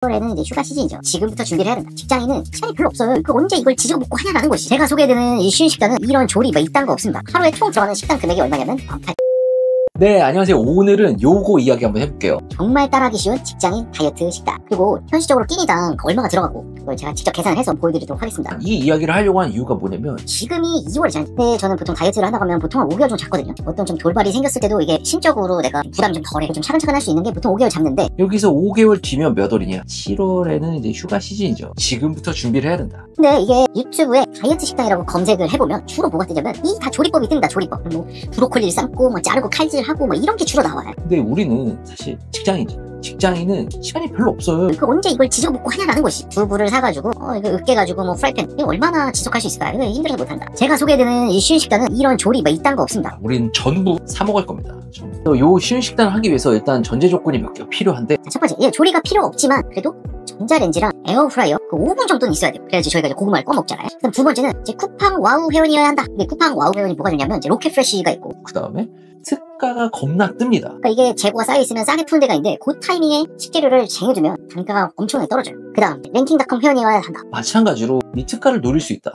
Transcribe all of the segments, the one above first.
올해는 이제 휴가 시즌이죠. 지금부터 준비를 해야 된다. 직장인은 시간이 별로 없어요. 그 언제 이걸 지지고 볶고 하냐라는 것이. 제가 소개해드리는 이 쉬운 식단은 이런 조리 뭐 이딴 거 없습니다. 하루에 총 들어가는 식단 금액이 얼마냐면 18,000. 네, 안녕하세요. 오늘은 요거 이야기 한번 해볼게요. 정말 따라하기 쉬운 직장인 다이어트 식단. 그리고 현실적으로 끼니당 얼마가 들어가고 그걸 제가 직접 계산을 해서 보여드리도록 하겠습니다. 이 이야기를 하려고 한 이유가 뭐냐면 지금이 2월이잖아요. 근데 저는 보통 다이어트를 하다 가면 보통 한 5개월 정도 잡거든요. 어떤 좀 돌발이 생겼을 때도 이게 심적으로 내가 부담이 좀 덜해. 좀 차근차근 할 수 있는 게 보통 5개월 잡는데 여기서 5개월 뒤면 몇 월이냐? 7월에는 이제 휴가 시즌이죠. 지금부터 준비를 해야 된다. 근데 이게 유튜브에 다이어트 식단이라고 검색을 해보면 주로 뭐가 뜨냐면 이 다 조리법이 뜬다. 조리법. 뭐 브로콜리를 삶고 뭐 자르고 칼질하고 뭐 이런 게 주로 나와요. 근데 우리는 사실 직장인이죠. 직장인은 시간이 별로 없어요. 그 언제 이걸 지지고 볶고 하냐라는 것이. 두부를 사가지고 이거 으깨가지고 뭐 프라이팬 이거 얼마나 지속할 수 있을까요? 이거 힘들어서 못한다. 제가 소개해드리는 이 쉬운 식단은 이런 조리 뭐 이딴 거 없습니다. 우린 전부 사 먹을 겁니다. 요 쉬운 식단을 하기 위해서 일단 전제 조건이 몇 개가 필요한데, 자, 첫 번째, 조리가 필요 없지만 그래도 전자레인지랑 에어프라이어 그 5분 정도는 있어야 돼요. 그래야지 저희가 이제 고구마를 꺼 먹잖아요. 그다음 두 번째는 이제 쿠팡 와우 회원이어야 한다. 근데 쿠팡 와우 회원이 뭐가 좋냐면 이제 로켓 프레쉬가 있고, 그 다음에 특가가 겁나 뜹니다. 그러니까 이게 재고가 쌓여있으면 싸게 푸는 데가 있는데 그 타이밍에 식재료를 쟁여두면 단가가 엄청나게 떨어져요. 그 다음 랭킹닷컴 회원이어야 한다. 마찬가지로 이 특가를 노릴 수 있다.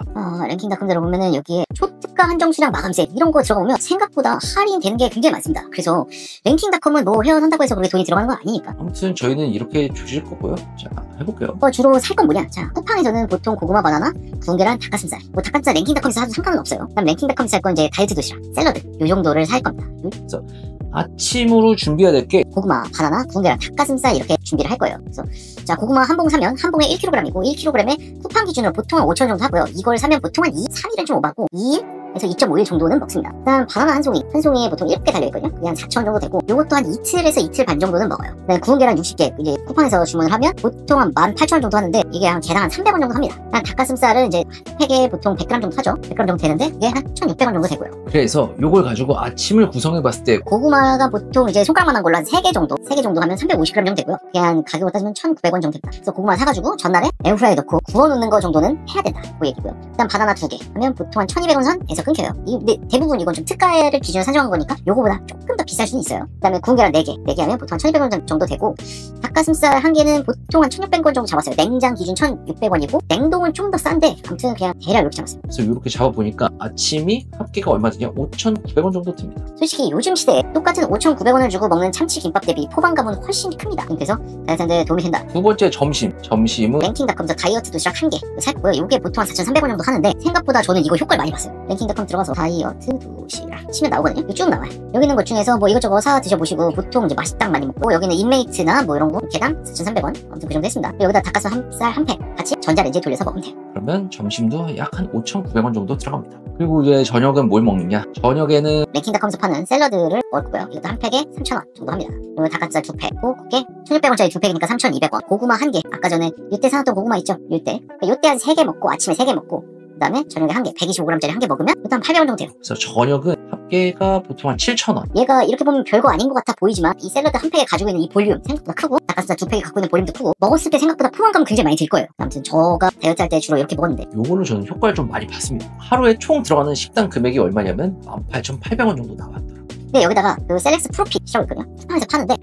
랭킹닷컴 들어보면은 여기에 초특가 한정수량 마감세 이런 거 들어가보면 생각보다 할인되는 게 굉장히 많습니다. 그래서 랭킹닷컴은 뭐 회원한다고 해서 그렇게 돈이 들어가는 건 아니니까. 아무튼 저희는 이렇게 조질 거고요. 자, 해볼게요. 주로 살 건 뭐냐? 자, 쿠팡에서는 보통 고구마 바나나, 구운 계란, 닭가슴살. 뭐 닭가슴살 랭킹닷컴에서 사도 상관은 없어요. 그다음 랭킹닷컴에서 살 건 이제 다이어트 도시락, 샐러드 요 정도를 살 겁니다. 그래서 아침으로 준비해야 될 게 고구마, 바나나, 구운 계란, 닭가슴살 이렇게 준비를 할 거예요. 그래서 자, 고구마 한 봉 사면 한 봉에 1kg이고 1kg에 쿠팡 기준으로 보통 한 5,000원 정도 하고요. 이걸 사면 보통 한 3일은 좀 오바고 2일에서 2.5일 정도는 먹습니다. 그다음 바나나 한 송이에 보통 7개 달려있거든요. 그게 한 4,000원 정도 되고 요것도 한 이틀에서 이틀 반 정도는 먹어요. 그다음 구운 계란 60개 이제 쿠팡에서 주문을 하면 보통 한 18,000원 정도 하는데 이게 한 개당 한 300원 정도 합니다. 그다음 닭가슴살은 이제 한 팩에 보통 100g 정도 하죠. 100g 정도 되는데 그게 한 1,600원 정도 되고요. 그래서 요걸 가지고 아침을 구성해봤을 때 고구마가 보통 이제 손가락만한 걸로 한 3개 정도 하면 350g 정도 되고요. 그냥 가격으로 따지면 1,900원 정도 됩니다. 그래서 고구마 사가지고 전날에 에어프라이어에 넣고 구워놓는 거 정도는 해야 된다 그 얘기고요. 일단 바나나 2개 하면 보통 한 1,200원 선에서 끊겨요. 근데 대부분 이건 좀 특가를 기준으로 산정한 거니까 요거보다 조금 더 비쌀 수는 있어요. 그 다음에 구운 계란 4개 하면 보통 한 1,200원 정도 되고, 닭가슴살 한 개는 보통 한 1,600원 정도 잡았어요. 냉장 기준 1,600원이고 냉동은 좀 더 싼데 아무튼 그냥 대략 이렇게 잡았어요. 그래서 이렇게 잡아보니까 아침이 합계가 얼마 드냐? 5,900원 정도 듭니다. 솔직히 요즘 시대에 똑같은 5,900원을 주고 먹는 참치김밥 대비 포만감은 훨씬 큽니다. 그래서 다이어트에 도움이 된다. 두 번째 점심은 랭킹닷컴에서 다이어트 도시락 1개 살 거고요. 이게 보통 한 4,300원 정도 하는데 생각보다 저는 이거 효과를 많이 봤어요. 랭킹닷컴 들어가서 다이어트 도시락 치면 나오거든요. 쭉 나와요. 여기 있는 것 중에서 뭐 이것저것 사 드셔보시고 보통 이제 맛있당 많이 먹고, 여기는 인메이트나 뭐 이런 거 개당 4,300원 아무튼 그 정도 했습니다. 여기다 닭가슴살 한 팩 같이 전자레인지에 돌려서 먹으면 돼요. 그러면 점심도 약 한 5,900원 정도 들어갑니다. 그리고 이제 저녁은 뭘 먹느냐? 저녁에는 랭킹닷컴에서 파는 샐러드를 먹을 거고요. 이것도 한 팩에 3,000원 정도 합니다. 그리고 닭가슴살 2팩, 그게 1,600원짜리 2팩이니까 3,200원. 고구마 1개, 아까 전에 요때 사놨던 고구마 있죠? 요때 한 3개 먹고, 아침에 3개 먹고, 그 다음에 저녁에 1개, 125g짜리 1개 먹으면 일단 800원 정도 돼요. 그래서 저녁은 합계가 보통 한 7,000원. 얘가 이렇게 보면 별거 아닌 것 같아 보이지만 이 샐러드 한 팩에 가지고 있는 이 볼륨 생각보다 크고, 닭가슴살 2팩이 갖고 있는 볼륨도 크고, 먹었을 때 생각보다 포만감은 굉장히 많이 들 거예요. 아무튼 저가 다이어트 할 때 주로 이렇게 먹었는데 요걸로 저는 효과를 좀 많이 봤습니다. 하루에 총 들어가는 식단 금액이 얼마냐면 18,800원 정도 나왔다. 근데 여기다가 그 셀렉스 프로핏이라고 있거든요. 쿠팡에서 파는데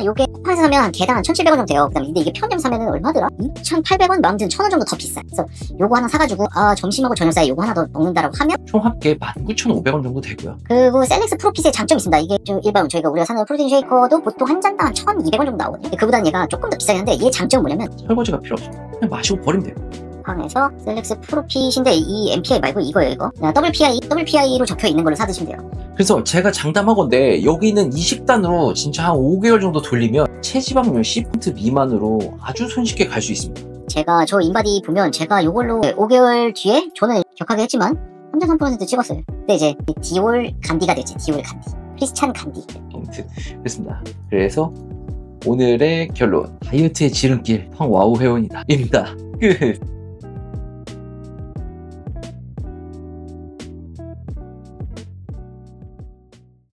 요게 쿠팡에서 사면 한 개당 한 1,700원 정도 돼요. 그다음에 근데 이게 편의점 사면은 얼마더라? 2,800원? 아무튼 1,000원 정도 더 비싸. 그래서 요거 하나 사가지고 점심하고 저녁 사이에 요거 하나 더 먹는다라고 하면 총 합계 19,500원 정도 되고요. 그리고 셀렉스 프로핏의 장점이 있습니다. 이게 좀 일반 우리가 사는 프로틴 쉐이커도 보통 한 잔당 한 1,200원 정도 나오거든요. 그보다는 얘가 조금 더 비싸긴 한데 얘 장점은 뭐냐면 설거지가 필요 없어요. 그냥 마시고 버리면 돼요. 쿠팡에서 셀렉스 프로핏인데 이 MPI 말고 이거예요. 이거 WPI로 적혀 있는 걸로 사드시면 돼요. 그래서 제가 장담하건데 여기는 이 식단으로 진짜 한 5개월 정도 돌리면 체지방률 10% 미만으로 아주 손쉽게 갈 수 있습니다. 제가 저 인바디 보면 제가 요걸로 5개월 뒤에 저는 격하게 했지만 3.3% 찍었어요. 근데 이제 디올 간디가 됐지. 디올 간디. 크리스찬 간디. 아무튼 그렇습니다. 그래서 오늘의 결론, 다이어트의 지름길 황와우 회원이다 입니다. 끝.